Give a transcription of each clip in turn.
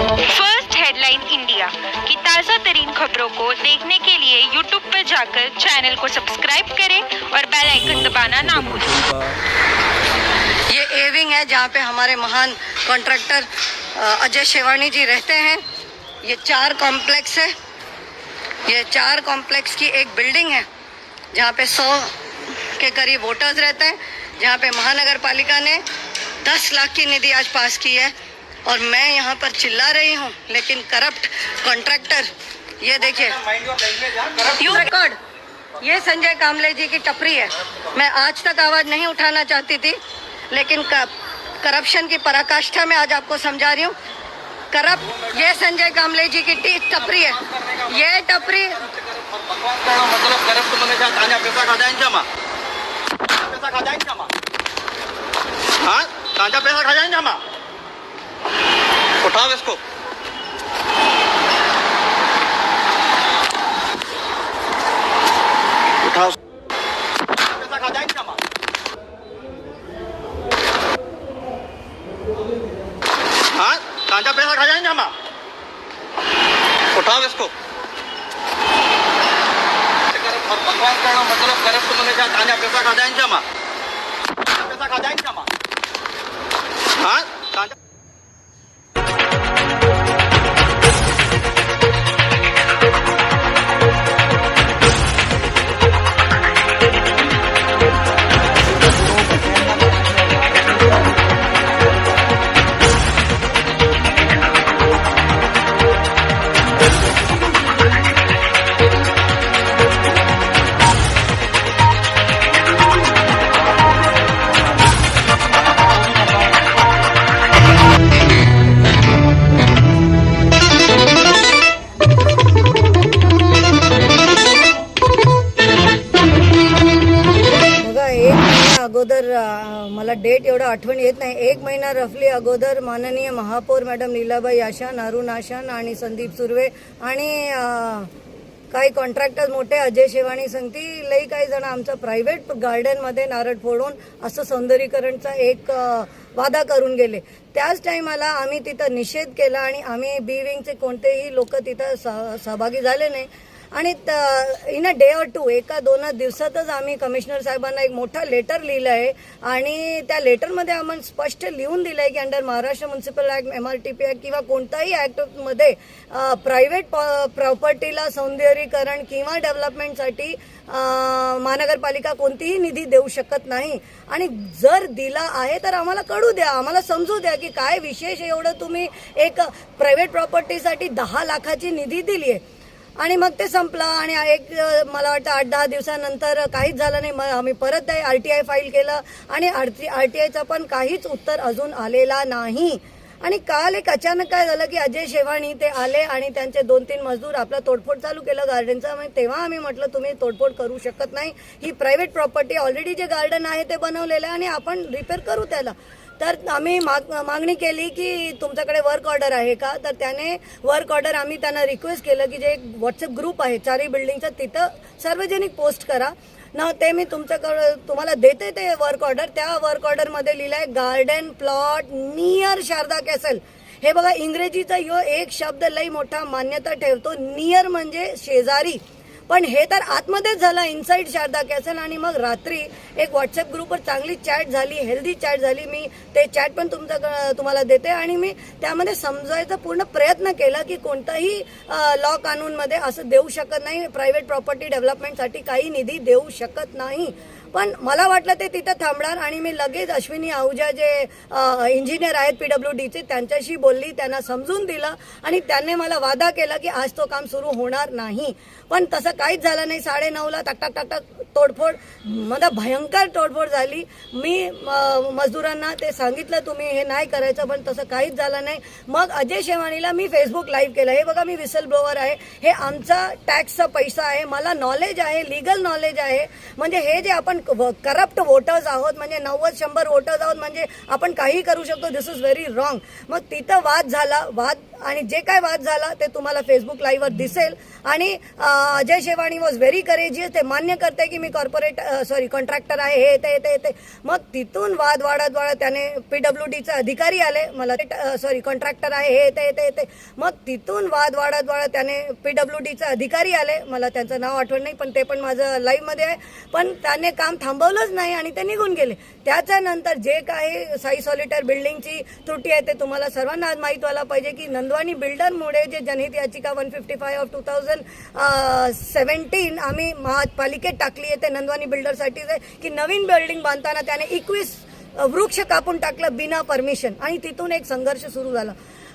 First headline India की ताज़ा तरीन खबरों को देखने के लिए यूट्यूब पर जाकर चैनल को सब्सक्राइब करें और बेल आइकन दबाना ना भूलें। ये ए विंग है जहाँ पे हमारे महान कॉन्ट्रैक्टर अजय शेवानी जी रहते हैं। ये 4 कॉम्प्लेक्स है। ये 4 कॉम्प्लेक्स की एक बिल्डिंग है जहाँ पे 100 के करीब वोटर्स रहते हैं, जहाँ पे महानगर पालिका ने 10 लाख की निधि आज पास की है। और मैं यहाँ पर चिल्ला रही हूँ, लेकिन करप्ट कॉन्ट्रैक्टर, ये देखिए यू रिकॉर्ड, ये संजय कामले जी की टपरी है। मैं आज तक आवाज़ नहीं उठाना चाहती थी, लेकिन करप्शन की पराकाष्ठा में आज आपको समझा रही हूँ। ये संजय कामले जी की टपरी है। ये टपरी मतलब करप्ट मने क्या ताजा पैसा खा हाँ, ताजा पैसा खा जाएंगे हम। उठाओ इसको। उठाओ, पैसा खा जाएंगे हम। हाँ, ताजा पैसा खा जाएंगे हम। उठाओ इसको। मतलब करप्ट मने क्या ताजा पैसा खा जाएंगे हम। पैसा खा जाएंगे हम। हाँ, ताजा अगोदर मला डेट एवढा आठवण येत नाही। 1 महिना रफली अगोदर माननीय महापौर मॅडम लीलाबाई आशान, अरुण आशान आणि संदीप सुर्वे आणि काही कॉन्ट्रॅक्टर मोठे अजय शेवाणी सांगती लई काही जण आमचं प्रायव्हेट गार्डनमध्ये नारळ फोडून असं सौंदर्यीकरणचा एक वादा करून गेले। त्याच टाइमाला आम्ही तिथं निषेध केला आणि आम्ही बी विंगचे कोणतेही लोक तिथं सहभागी झाले नाही। आणि इन अ डे ऑर 2 1-2 दिवसातच आम्ही कमिशनर साहेबांना एक मोठा लेटर लिहिलं आहे आणि त्या लेटरमध्ये आम्हाला स्पष्ट लिहून दिलं आहे की under Maharashtra municipal act, MRTP act किंवा कोणताही ॲक्टमध्ये प्रायव्हेट प्रॉपर्टीला सौंदर्यीकरण किंवा डेव्हलपमेंटसाठी महानगरपालिका कोणतीही निधी देऊ शकत नाही। आणि जर दिला आहे तर आम्हाला कळू द्या, आम्हाला समजू द्या की काय विशेष एवढं तुम्ही एक प्रायव्हेट प्रॉपर्टीसाठी 10 लाखाची निधी दिली आहे। आणि मग ते संपलं आणि मला वाटतं 8-10 दिवसानंतर काहीच झालं नाही। आम्ही परत RTI फाईल केलं आणि RTIचं पण काहीच उत्तर अजून आलेला नाही। आणि काल एक अचानक काय झालं की अजय शेवाणी ते आले आणि त्यांचे 2-3 मजदूर आपला तोडफोड चालू केलं गार्डनचं। तेव्हा आम्ही म्हटलं तुम्ही तोडफोड करू शकत नाही, ही प्रायव्हेट प्रॉपर्टी, ऑलरेडी जे गार्डन आहे ते बनवलेलं आहे आणि आपण रिपेअर करू त्याला। तर आम्ही मागणी केली की तुमच्याकडे वर्क ऑर्डर आहे का, तर त्याने वर्क ऑर्डर, आम्ही त्यांना रिक्वेस्ट केलं की जे एक व्हॉट्सअप ग्रुप आहे 4 बिल्डिंगचा तिथं सार्वजनिक पोस्ट करा ना, ते मी तुम्हाला देते ते वर्क ऑर्डर। त्या वर्क ऑर्डरमध्ये लिहिलं आहे garden plot near Sharda castle. हे बघा, इंग्रजीचा यो एक शब्द लई मोठा मान्यता ठेवतो। नियर म्हणजे शेजारी, पण हे तर आतमध्येच झालं, इनसाइड शारदा कॅसल। आणि मग रात्री एक व्हॉट्सअप ग्रुपवर चांगली चॅट झाली, हेल्दी चॅट झाली। मी ते चॅट पण तुम्हाला देते आणि मी त्यामध्ये समजायचा पूर्ण प्रयत्न केला की कोणताही लॉ कानूनमध्ये असं देऊ शकत नाही, प्रायव्हेट प्रॉपर्टी डेव्हलपमेंटसाठी काही निधी देऊ शकत नाही। पण मला वाटलं ते तिथं थांबणार आणि मी लगेच अश्विनी आहुजा जे इंजिनियर आहेत PWDचे त्यांच्याशी बोलली, त्यांना समजून दिलं आणि त्यांनी मला वादा केला की आज तो काम सुरू होणार नाही। पण तसं काहीच झालं नाही। 9:30ला टक तोडफोड, मला भयंकर तोडफोड झाली। मी मजदूरांना ते सांगितलं तुम्ही हे नाही करायचं, पण तसं काहीच झालं नाही। मग अजय शेवाणीला मी फेसबुक लाईव्ह केलं। हे बघा, मी विसल ब्लोअर आहे, हे आमचा टॅक्सचा पैसा आहे, मला नॉलेज आहे, लीगल नॉलेज आहे। म्हणजे हे जे आपण करप्ट वोटर्स आहोत, म्हणजे 90-100 वोटर्स आहोत, म्हणजे आपण काही करू शकतो, दिस इज व्हेरी रॉंग। मग तिथं वाद झाला। वाद आणि जे काय वाद झाला ते तुम्हाला फेसबुक लाईव्हवर दिसेल. आणि Ajay Shewani was very courageous. ते मान्य करते की मी कॉन्ट्रॅक्टर आहे, हे ते. मग तिथून वाद वाढत त्याने PWDचे अधिकारी आले, मला कॉन्ट्रॅक्टर आहे, हे ते. मग तिथून वाद वाढत त्याने PWDचे अधिकारी आले, मला त्यांचं नाव आठवण नाही, पण ते पण माझं लाईव्हमध्ये आहे. पण त्याने काम थांबवलंच नाही आणि ते निघून गेले. त्याच्यानंतर जे काही साई सॉलिटर बिल्डिंगची त्रुटी आहे ते तुम्हाला सर्वांना आज माहीत व्हायला पाहिजे की नंदवानी बिल्डरमुळे जे जनहित याचिका 155 ऑफ 2017 आम्ही महापालिकेत टाकली आहे, ते नंदवानी बिल्डरसाठीच आहे की नवीन बिल्डिंग बांधताना त्याने 21 वृक्ष कापून टाकलं बिना परमिशन. आणि तिथून एक संघर्ष सुरू झाला.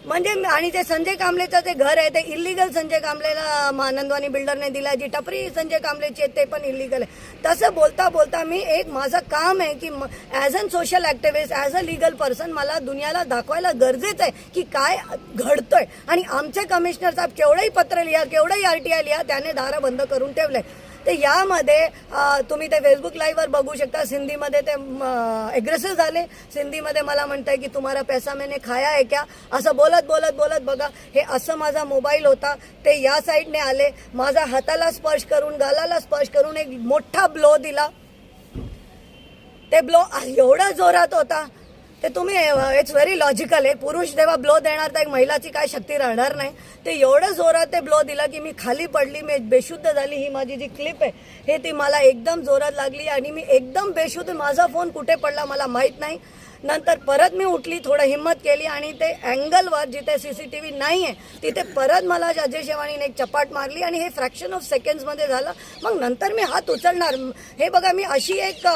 म्हणजे आणि ते संजय कांबळेचं जे घर आहे ते इलिगल संजय कांबळेला नंदवानी बिल्डरने दिला. जी टपरी संजय कांबळेची आहे ते पण इलिगल आहे. तसं बोलता मी माझं काम आहे की as an social activist, as a legal person मला दुनियाला दाखवायला गरजेचं आहे की काय घडतंय. आणि आमचे कमिशनर साहेब केवढंही पत्र लिहा, केवढंही RTI लिहा, त्याने दारं बंद करून ठेवलंय. तर यामध्ये तुम्ही ते फेसबुक लाईव्हवर बघू शकता. सिंधीमध्ये ते ॲग्रेसिव्ह झाले. सिंधीमध्ये मला म्हणताय की तुम्हारा पैसा मैंने खाया है क्या, असं बोलत बघा. हे असं माझा मोबाईल होता, ते या साईडने आले, माझा हाताला स्पर्श करून, गालाला स्पर्श करून एक मोठा ब्लो दिला. ते ब्लो एवढा जोरात होता ते तुम्ही इट्स व्हेरी लॉजिकल आहे. पुरुष जेव्हा ब्लो देणार तर एक महिलाची काय शक्ती राहणार नाही. ते एवढं जोरात ते ब्लो दिला की मी खाली पडली, मी बेशुद्ध झाली. ही माझी जी क्लिप आहे हे ती मला एकदम जोरात लागली आणि मी एकदम बेशुद्ध. माझा फोन कुठे पडला मला माहीत नाही. नंतर परत मी उठली, थोडं हिंमत केली आणि ते अँगलवर जिथे CCTV नाही आहे तिथे परत मला अजय शेवाणीने एक चपाट मारली आणि हे फ्रॅक्शन ऑफ सेकंड्समध्ये झालं. मग नंतर मी हात उचलणार. हे बघा, मी अशी एक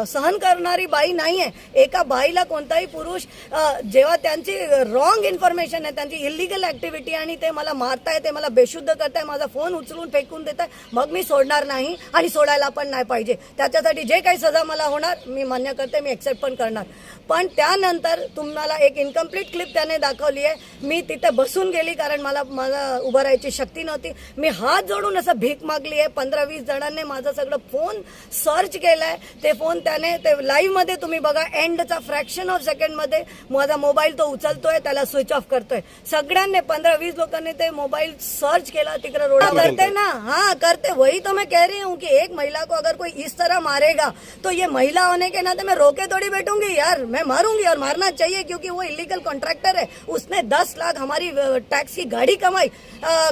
सहन करणारी बाई नाही आहे. एका बाईला कोणताही पुरुष जेव्हा त्यांची रॉंग इन्फॉर्मेशन आहे, त्यांची इलिगल ॲक्टिव्हिटी आणि ते मला मारताय, ते मला बेशुद्ध करताय, माझा फोन उचलून फेकून देताय, मग मी सोडणार नाही आणि सोडायला पण नाही पाहिजे. त्याच्यासाठी जे काही सजा मला होणार मी मान्य करते, मी ॲक्सेप्ट पण करणार. पण त्यानंतर तुम्हाला एक इनकम्प्लीट क्लिप त्याने दाखवली आहे. मी तिथे बसून गेली कारण मला उभं राहायची शक्ती नव्हती. मी हात जोडून असं भीक मागली आहे. 15-20 जणांनी माझा सगळं फोन सर्च केलाय. ते फोन त्याने ते लाईव्हमध्ये तुम्ही बघा, एंडचा फ्रॅक्शन ऑफ सेकंडमध्ये माझा मोबाईल तो उचलतोय, त्याला स्विच ऑफ करतोय. सगळ्यांनी 15-20 लोकांनी ते मोबाईल सर्च केला तिकडे रोड करते ना. हाँ करते, वही तो मैं कह रही हूँ कि एक महिला को अगर कोई इस तरह मारेगा तो ये महिला होने के नाते मैं रोके थोड़ी बैठूंगी यार. मैं मारूंगी और मारना चाहिए क्योंकि वो इलीगल कॉन्ट्रैक्टर है. उसने 10 लाख हमारी टैक्स की गाड़ी कमाई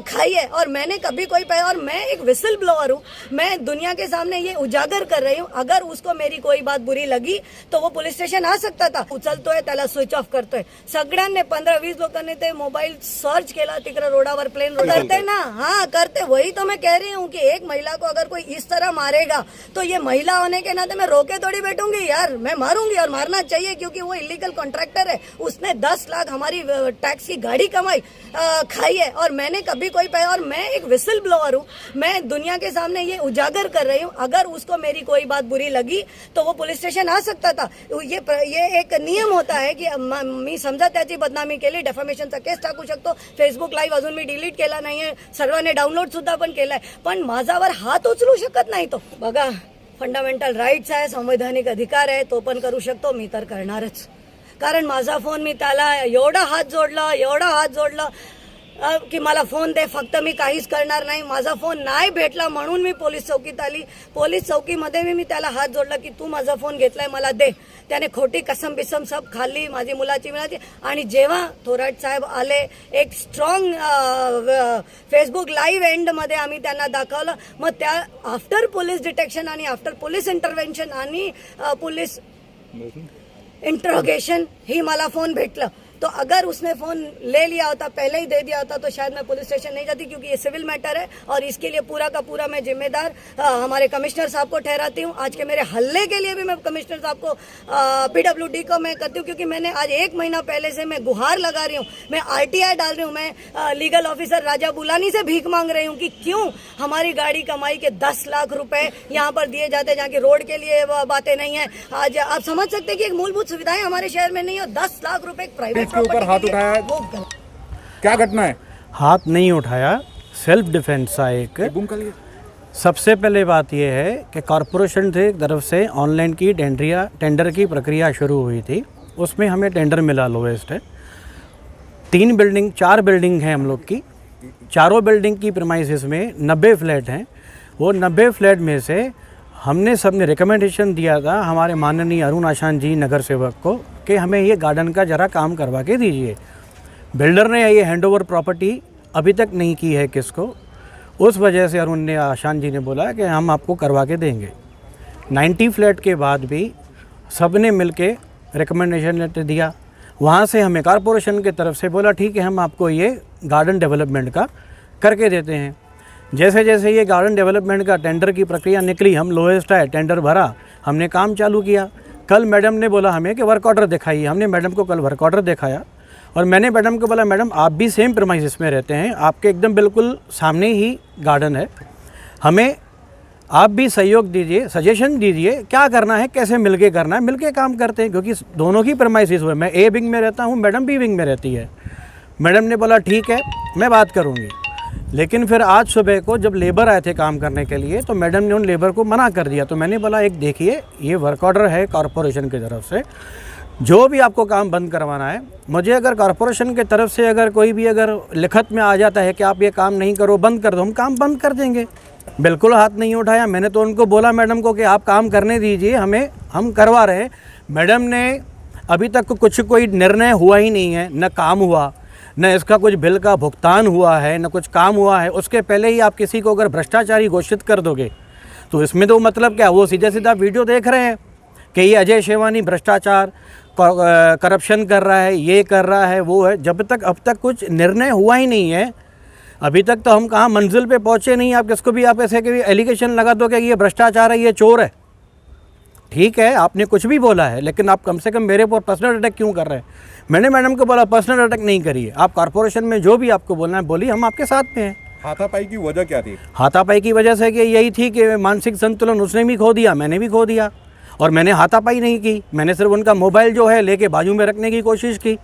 खाई है और मैंने कभी कोई पाया. और मैं एक विसल ब्लोअर हूँ. मैं दुनिया के सामने ये उजागर कर रही हूँ. अगर उसको मेरी कोई बात बुरी लगी तो वो पुलिस स्टेशन आ सकता था. उचलतोय, त्याला स्विच ऑफ करतोय. सगळ्यांनी 15-20 लोकांनी ते मोबाईल सर्च केला तिकडे रोडावर, प्लेन रोड करते ना. हाँ करते, वही तो मैं कह रही हूँ कि एक महिला को अगर कोई इस तरह मारेगा तो ये महिला होने के नाते मैं रोके थोड़ी बैठूंगी यार. मैं मारूंगी और मारना चाहिए क्योंकि वो इलीगल कॉन्ट्रैक्टर है. उसने 10 लाख हमारी टैक्स की गाड़ी कमाई खाई है और मैंने कभी कोई पाया. और मैं एक विसल ब्लोअर हूँ. मैं दुनिया के सामने ये उजागर कर रही हूँ. अगर उसको मेरी कोई बात बुरी लगी तो वो पुलिस स्टेशन आ सकता था. ये एक नियम होता है की मी समजा त्याची बदनामी केली, डेफॅमेशनचा केस टाकू शकतो. फेसबुक लाईव्ह अजून मी डिलीट केला नाहीये, सर्वांनी डाउनलोड सुद्धा पण केलाय. पण माझ्यावर हात उचलू शकत नाही तो. बघा, फंडामेंटल राईट्स आहे, संवैधानिक अधिकार आहे, तो पण करू शकतो. मी तर करणारच. कारण माझा फोन, मी त्याला एवढा हात जोडला की मला फोन दे, फक्त मी काहीच करणार नाही. माझा फोन नाही भेटला म्हणून मी पोलीस चौकीत आली. पोलीस चौकीमध्ये मी त्याला हात जोडला की तू माझा फोन घेतलाय, मला दे. त्याने खोटी कसम बिसम सब खाल्ली, माझी मुलाची. आणि जेव्हा थोराट साहेब आले, एक स्ट्रॉंग फेसबुक लाईव्ह एंडमध्ये आम्ही त्यांना दाखवलं. मग त्या आफ्टर पोलीस डिटेक्शन आणि आफ्टर पोलीस इंटरव्हेन्शन आणि पोलीस इंट्रोगेशन ही मला फोन भेटलं. तो अगर उसने फ़ोन ले लिया होता, पहले ही दे दिया होता, तो शायद मैं पुलिस स्टेशन नहीं जाती, क्योंकि ये सिविल मैटर है और इसके लिए पूरा का पूरा मैं जिम्मेदार हमारे कमिश्नर साहब को ठहराती हूँ. आज के मेरे हल्ले के लिए भी मैं कमिश्नर साहब को PWD को मैं करती हूँ, क्योंकि मैंने आज 1 महीना पहले से मैं गुहार लगा रही हूँ, मैं RTI डाल रही हूँ, मैं लीगल ऑफिसर राजा बुलानी से भीख मांग रही हूँ कि क्यों हमारी गाड़ी कमाई के 10 लाख रुपए यहाँ पर दिए जाते, जहाँ की रोड के लिए बातें नहीं है. आज आप समझ सकते हैं कि एक मूलभूत सुविधाएं हमारे शहर में नहीं है. 10 लाख रुपए एक प्राइवेट के ऊपर हाथ उठाया, क्या घटना है? हाथ नहीं उठाया, सेल्फ डिफेंस था एक. सबसे पहले बात यह है कि कॉरपोरेशन से तरफ से ऑनलाइन की टेंडर की प्रक्रिया शुरू हुई थी. उसमें हमें टेंडर मिला लोएस्ट है. 4 बिल्डिंग हैं हम लोग की। चारों बिल्डिंग की प्रीमाइसेस में 90 फ्लैट हैं। वो 90 फ्लैट में से हमने सबने रिकमेंडेशन दिया था हमारे माननीय अरुण आशान जी नगर सेवक को कि हमें ये गार्डन का ज़रा काम करवा के दीजिए। बिल्डर ने ये हैंडओवर प्रॉपर्टी अभी तक नहीं की है किसको, उस वजह से अरुण ने आशान जी ने बोला कि हम आपको करवा के देंगे। 90 फ्लैट के बाद भी सब ने मिल के रिकमेंडेशन लेटर दिया। वहाँ से हमें कॉरपोरेशन की तरफ से बोला ठीक है हम आपको ये गार्डन डेवलपमेंट का करके देते हैं। जैसे जैसे ये गार्डन डेवलपमेंट का टेंडर की प्रक्रिया निकली, हम लोएस्ट आए, टेंडर भरा, हमने काम चालू किया। कल मैडम ने बोला हमें कि वर्क ऑर्डर दिखाइए। हमने मैडम को कल वर्क ऑर्डर दिखाया और मैंने मैडम को बोला मैडम आप भी सेम प्रीमाइसेस में रहते हैं, आपके एकदम बिल्कुल सामने ही गार्डन है, हमें आप भी सहयोग दीजिए, सजेशन दीजिए क्या करना है, कैसे मिलके करना है, मिलके काम करते हैं क्योंकि दोनों की प्रीमाइसेस हुए। मैं ए विंग में रहता हूँ, मैडम बी विंग में रहती है। मैडम ने बोला ठीक है मैं बात करूँगी। लेकिन फिर आज सुबह को जब लेबर आए थे काम करने के लिए तो मैडम ने उन लेबर को मना कर दिया। तो मैंने बोला एक देखिए ये वर्क ऑर्डर है कॉरपोरेशन की तरफ से, जो भी आपको काम बंद करवाना है, मुझे अगर कॉरपोरेशन की तरफ से अगर कोई भी अगर लिखत में आ जाता है कि आप ये काम नहीं करो, बंद कर दो, हम काम बंद कर देंगे। बिल्कुल हाथ नहीं उठाया। मैंने तो उनको बोला मैडम को कि आप काम करने दीजिए हमें, हम करवा रहे हैं। मैडम ने अभी तक कुछ कोई निर्णय हुआ ही नहीं है, न काम हुआ, न इसका कुछ बिल का भुगतान हुआ है, न कुछ काम हुआ है। उसके पहले ही आप किसी को अगर भ्रष्टाचारी घोषित कर दोगे तो इसमें तो मतलब क्या, वो सीधा सीधा वीडियो देख रहे हैं कि ये अजय शेवानी भ्रष्टाचार करप्शन कर रहा है, ये कर रहा है, वो है। जब तक अब तक कुछ निर्णय हुआ ही नहीं है, अभी तक तो हम कहाँ मंजिल पे पहुँचे नहीं। आप किसको भी आप ऐसे कि एलिगेशन लगा दो कि ये भ्रष्टाचार है, ये चोर है, ठीक है आपने कुछ भी बोला है, लेकिन आप कम से कम मेरे ऊपर पर्सनल अटैक क्यों कर रहे हैं। मैंने मैडम को बोला पर्सनल अटैक नहीं करिए, आप कॉरपोरेशन में जो भी आपको बोलना है बोलिए, हम आपके साथ में हैं। हाथापाई की वजह क्या थी? हाथापाई की वजह से कि यही थी कि मानसिक संतुलन उसने भी खो दिया, मैंने भी खो दिया। और मैंने हाथापाई नहीं की, मैंने सिर्फ उनका मोबाइल जो है लेके बाजू में रखने की कोशिश की।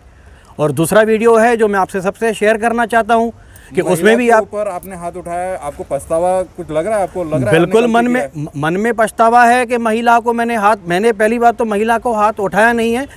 और दूसरा वीडियो है जो मैं आपसे सबसे शेयर करना चाहता हूँ कि उसमें भी आप ऊपर आपने हाथ उठाया, आपको पछतावा कुछ लग रहा है? आपको लग रहा है बिल्कुल मन में पछतावा है कि महिला को मैंने पहली बात तो महिला को हाथ उठाया नहीं है।